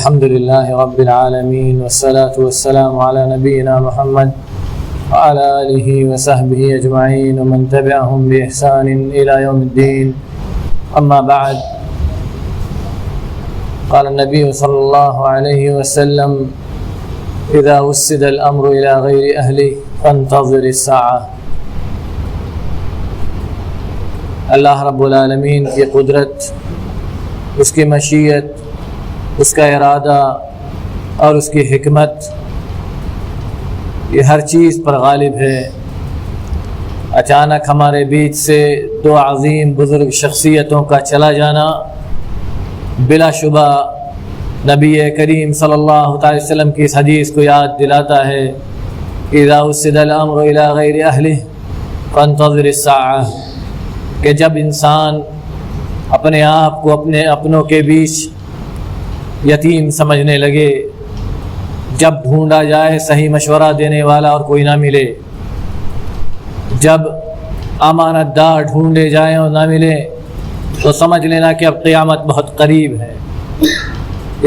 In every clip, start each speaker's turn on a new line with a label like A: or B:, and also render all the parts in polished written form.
A: الحمد لله رب العالمين والصلاة والسلام على نبينا محمد وعلى آله وصحبه أجمعين ومن تبعهم بإحسان إلى يوم الدين. أما بعد، قال النبي صلى الله عليه وسلم: إذا وسد الأمر إلى غير أهله فانتظر الساعة. اللہ رب العالمین کی قدرت، اس کی مشیت، اس کا ارادہ اور اس کی حکمت، یہ ہر چیز پر غالب ہے. اچانک ہمارے بیچ سے دو عظیم بزرگ شخصیتوں کا چلا جانا بلا شبہ نبی کریم صلی اللہ علیہ وسلم کی اس حدیث کو یاد دلاتا ہے: اذا وسد الامر الى غیر اہلہ فانتظر الساعہ، کہ جب انسان اپنے آپ کو اپنے اپنوں کے بیچ یتیم سمجھنے لگے، جب ڈھونڈا جائے صحیح مشورہ دینے والا اور کوئی نہ ملے، جب امانت دار ڈھونڈے جائیں اور نہ ملے، تو سمجھ لینا کہ اب قیامت بہت قریب ہے.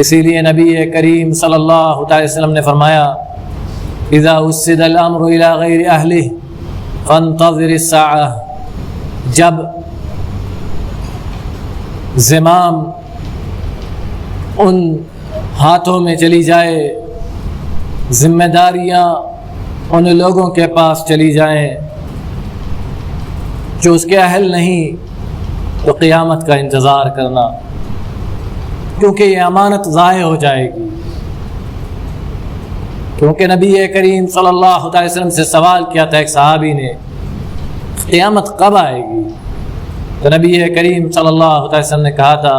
A: اسی لیے نبی کریم صلی اللہ علیہ وسلم نے فرمایا: اذا وسد الامر الى غیر اہلہ فانتظر الساعہ، جب زمام ان ہاتھوں میں چلی جائے، ذمہ داریاں ان لوگوں کے پاس چلی جائیں جو اس کے اہل نہیں، تو قیامت کا انتظار کرنا، کیونکہ یہ امانت ضائع ہو جائے گی. کیونکہ نبی کریم صلی اللہ علیہ وسلم سے سوال کیا تھا ایک صحابی نے: قیامت کب آئے گی؟ تو نبی کریم صلی اللہ علیہ وسلم نے کہا تھا: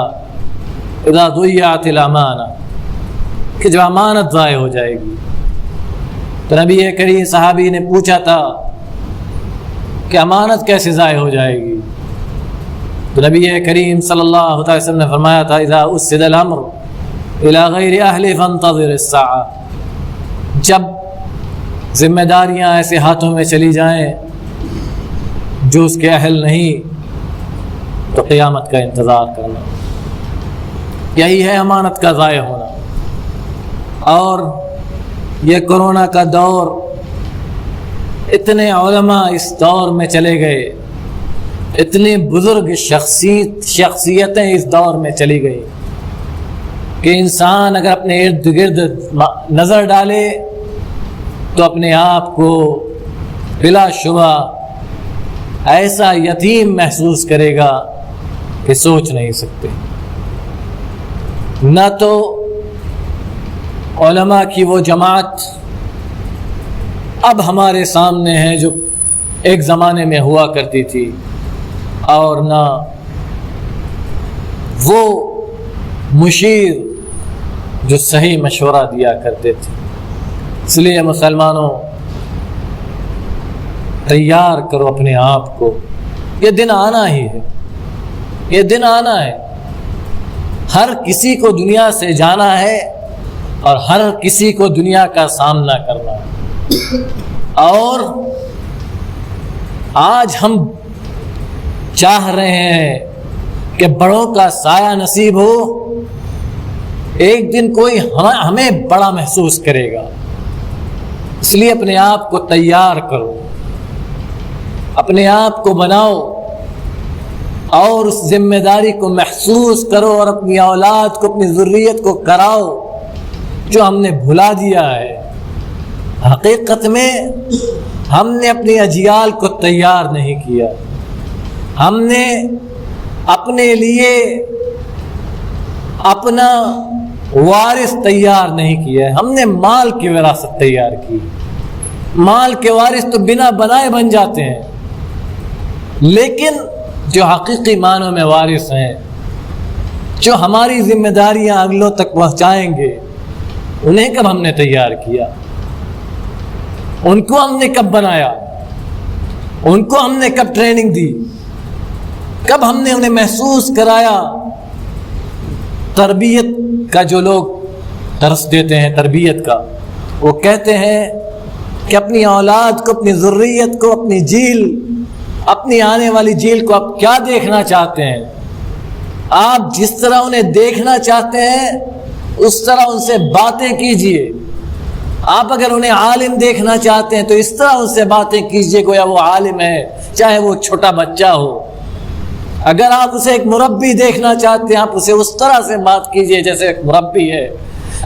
A: اذا ضیعت الامانہ، کہ جب امانت ضائع ہو جائے گی. تو نبی کریم صحابی نے پوچھا تھا کہ امانت کیسے ضائع ہو جائے گی؟ تو نبی کریم صلی اللہ علیہ وسلم نے فرمایا تھا: اذا وسد الامر الى غیر اہلہ فانتظر الساعہ، جب ذمہ داریاں ایسے ہاتھوں میں چلی جائیں جو اس کے اہل نہیں، تو قیامت کا انتظار کرنا. یہی ہے امانت کا ضائع ہونا. اور یہ کرونا کا دور، اتنے علماء اس دور میں چلے گئے، اتنی بزرگ شخصیتیں اس دور میں چلی گئی کہ انسان اگر اپنے ارد گرد نظر ڈالے تو اپنے آپ کو بلا شبہ ایسا یتیم محسوس کرے گا کہ سوچ نہیں سکتے. نہ تو علماء کی وہ جماعت اب ہمارے سامنے ہے جو ایک زمانے میں ہوا کرتی تھی، اور نہ وہ مشیر جو صحیح مشورہ دیا کرتے تھے. اس لیے مسلمانوں، تیار کرو اپنے آپ کو، یہ دن آنا ہی ہے، یہ دن آنا ہے. ہر کسی کو دنیا سے جانا ہے اور ہر کسی کو دنیا کا سامنا کرنا ہے. اور آج ہم چاہ رہے ہیں کہ بڑوں کا سایہ نصیب ہو، ایک دن کوئی ہمیں بڑا محسوس کرے گا. اس لیے اپنے آپ کو تیار کرو، اپنے آپ کو بناؤ اور اس ذمہ داری کو محسوس کرو، اور اپنی اولاد کو، اپنی ذریت کو کراؤ جو ہم نے بھلا دیا ہے. حقیقت میں ہم نے اپنی اجیال کو تیار نہیں کیا، ہم نے اپنے لیے اپنا وارث تیار نہیں کیا، ہم نے مال کی وراثت تیار کی. مال کے وارث تو بنا بنائے بن جاتے ہیں، لیکن جو حقیقی معنوں میں وارث ہیں، جو ہماری ذمہ داریاں اگلوں تک پہنچائیں گے، انہیں کب ہم نے تیار کیا؟ ان کو ہم نے کب بنایا؟ ان کو ہم نے کب ٹریننگ دی؟ کب ہم نے انہیں محسوس کرایا؟ تربیت کا جو لوگ درس دیتے ہیں تربیت کا، وہ کہتے ہیں کہ اپنی اولاد کو، اپنی ذریت کو، اپنی جیل، اپنی آنے والی جیل کو آپ کیا دیکھنا چاہتے ہیں؟ آپ جس طرح انہیں دیکھنا چاہتے ہیں اس طرح ان سے باتیں کیجئے. آپ اگر انہیں عالم دیکھنا چاہتے ہیں تو اس طرح ان سے باتیں کیجئے گویا وہ عالم ہے، چاہے وہ چھوٹا بچہ ہو. اگر آپ اسے ایک مربی دیکھنا چاہتے ہیں آپ اسے اس طرح سے بات کیجئے جیسے ایک مربی ہے.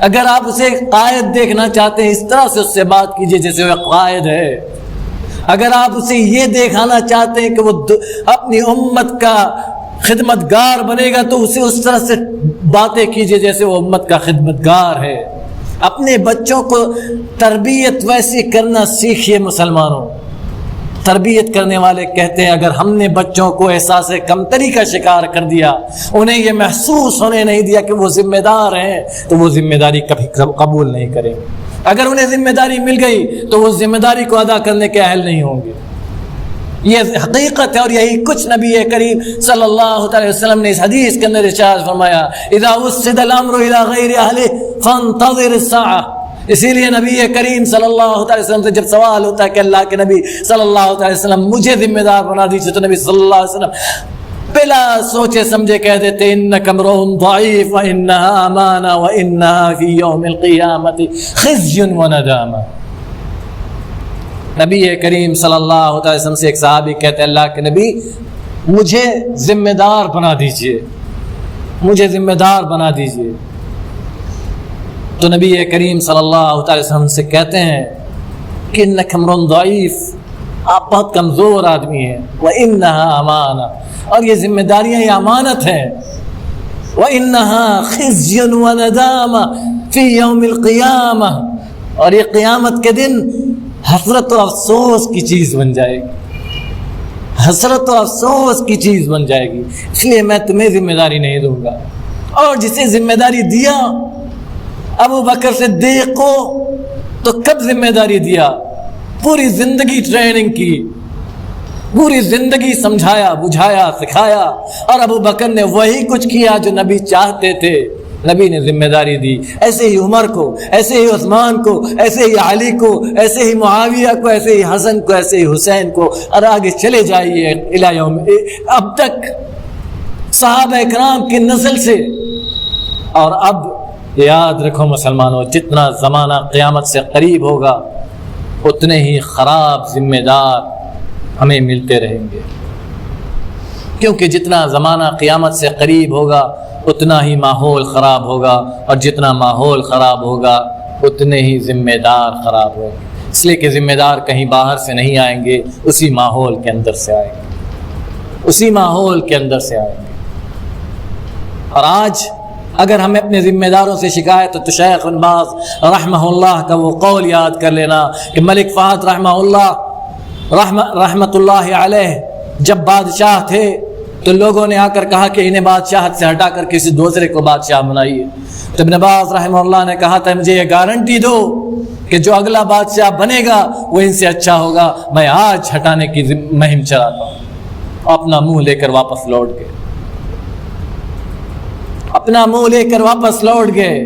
A: اگر آپ اسے ایک قائد دیکھنا چاہتے ہیں اس طرح سے اس سے بات کیجئے جیسے وہ ایک قائد ہے. اگر آپ اسے یہ دکھانا چاہتے ہیں کہ وہ اپنی امت کا خدمتگار بنے گا تو اسے اس طرح سے باتیں کیجئے جیسے وہ امت کا خدمتگار ہے. اپنے بچوں کو تربیت ویسی کرنا سیکھیے. مسلمانوں، تربیت کرنے والے کہتے ہیں اگر ہم نے بچوں کو احساس کمتری کا شکار کر دیا، انہیں یہ محسوس ہونے نہیں دیا کہ وہ ذمہ دار ہیں، تو وہ ذمہ داری کبھی قبول نہیں کریں گے. اگر انہیں ذمہ داری مل گئی تو وہ ذمہ داری کو ادا کرنے کے اہل نہیں ہوں گے. یہ حقیقت ہے اور یہی کچھ نبی کریم صلی اللہ علیہ وسلم نے اس حدیث کے اندر ارشاد فرمایا اذا وسد الامر الى غیر اهله فانتظر الساعه. اسی لیے نبی کریم صلی اللہ علیہ وسلم سے جب سوال ہوتا ہے کہ اللہ کے نبی صلی اللہ علیہ وسلم مجھے ذمہ دار بنا دیجیے، تو نبی صلی اللہ علیہ وسلم بلا سوچے سمجھے کہہ دیتے انک امرؤ ضعیف وانها امانہ وانها فی یوم القیامۃ خزی وندامہ. نبی کریم صلی اللہ علیہ وسلم سے ایک صحابی کہتے اللہ کے نبی مجھے ذمہ دار بنا دیجئے، مجھے ذمہ دار بنا دیجئے. تو نبی کریم صلی اللہ علیہ وسلم سے کہتے ہیں کہ انک امرؤ ضعیف، آپ بہت کمزور آدمی ہیں، وانها امانہ، اور یہ ذمہ داریاں یہ امانت ہیں، وانها خزی وندامہ فی یوم القیامہ، اور یہ قیامت کے دن حسرت و افسوس کی چیز بن جائے گی، حسرت و افسوس کی چیز بن جائے گی. اس لیے میں تمہیں ذمہ داری نہیں دوں گا. اور جسے ذمہ داری دیا ابو بکر صدیق کو، تو کب ذمہ داری دیا؟ پوری زندگی ٹریننگ کی، پوری زندگی سمجھایا بجھایا سکھایا، اور ابو بکر نے وہی کچھ کیا جو نبی چاہتے تھے. نبی نے ذمہ داری دی. ایسے ہی عمر کو، ایسے ہی عثمان کو، ایسے ہی علی کو، ایسے ہی معاویہ کو، ایسے ہی حسن کو، ایسے ہی حسین کو، اور آگے چلے جائیے الی یوم اب تک صحابہ اکرام کی نسل سے. اور اب یاد رکھو مسلمانوں، جتنا زمانہ قیامت سے قریب ہوگا اتنے ہی خراب ذمہ دار ہمیں ملتے رہیں گے، کیونکہ جتنا زمانہ قیامت سے قریب ہوگا اتنا ہی ماحول خراب ہوگا، اور جتنا ماحول خراب ہوگا اتنے ہی ذمہ دار خراب ہوگا. اس لیے کہ ذمہ دار کہیں باہر سے نہیں آئیں گے، اسی ماحول کے اندر سے آئیں گے، اسی ماحول کے اندر سے آئیں گے. اور آج اگر ہمیں اپنے ذمہ داروں سے شکایت ہے تو شیخ بن باز رحمہ اللہ کا وہ قول یاد کر لینا کہ ملک فہد رحمہ اللہ رحمت اللہ علیہ جب بادشاہ تھے تو لوگوں نے آ کر کہا کہ انہیں بادشاہت سے ہٹا کر کسی دوسرے کو بادشاہ بنائیے. تو ابن باز رحمہ اللہ نے کہا تھا مجھے یہ گارنٹی دو کہ جو اگلا بادشاہ بنے گا وہ ان سے اچھا ہوگا. میں آج ہٹانے کی مہم چلاتا ہوں. اپنا منہ لے کر واپس لوٹ گئے، اپنا منہ لے کر واپس لوٹ گئے.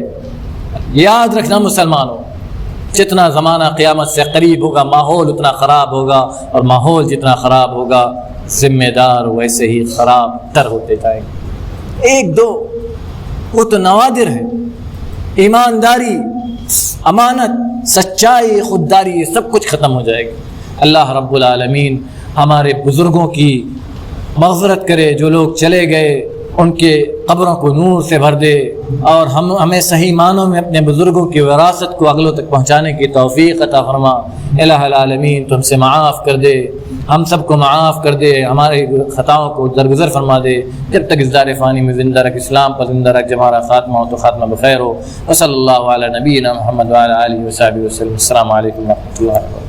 A: یاد رکھنا مسلمانوں، جتنا زمانہ قیامت سے قریب ہوگا ماحول اتنا خراب ہوگا، اور ماحول جتنا خراب ہوگا ذمہ دار ویسے ہی خراب تر ہوتے جائیں گے. ایک دو وہ تو نوادر ہے، ایمانداری، امانت، سچائی، خودداری، یہ سب کچھ ختم ہو جائے گا. اللہ رب العالمین ہمارے بزرگوں کی مغفرت کرے، جو لوگ چلے گئے ان کے قبروں کو نور سے بھر دے، اور ہمیں صحیح معنوں میں اپنے بزرگوں کی وراثت کو اگلوں تک پہنچانے کی توفیق عطا فرما. الہ العالمین تم سے معاف کر دے، ہم سب کو معاف کر دے، ہمارے خطاؤں کو درگزر فرما دے. جب تک اس دار فانی میں زندہ رکھ، اسلام پر زندہ رکھ، جب ہمارا خاتمہ ہو تو خاتمہ بخیر ہو. وصلی اللہ علی نبینا محمد وعلی آلہ وصحبہ وسلم. السلام علیکم ورحمۃ اللہ وبرکاتہ.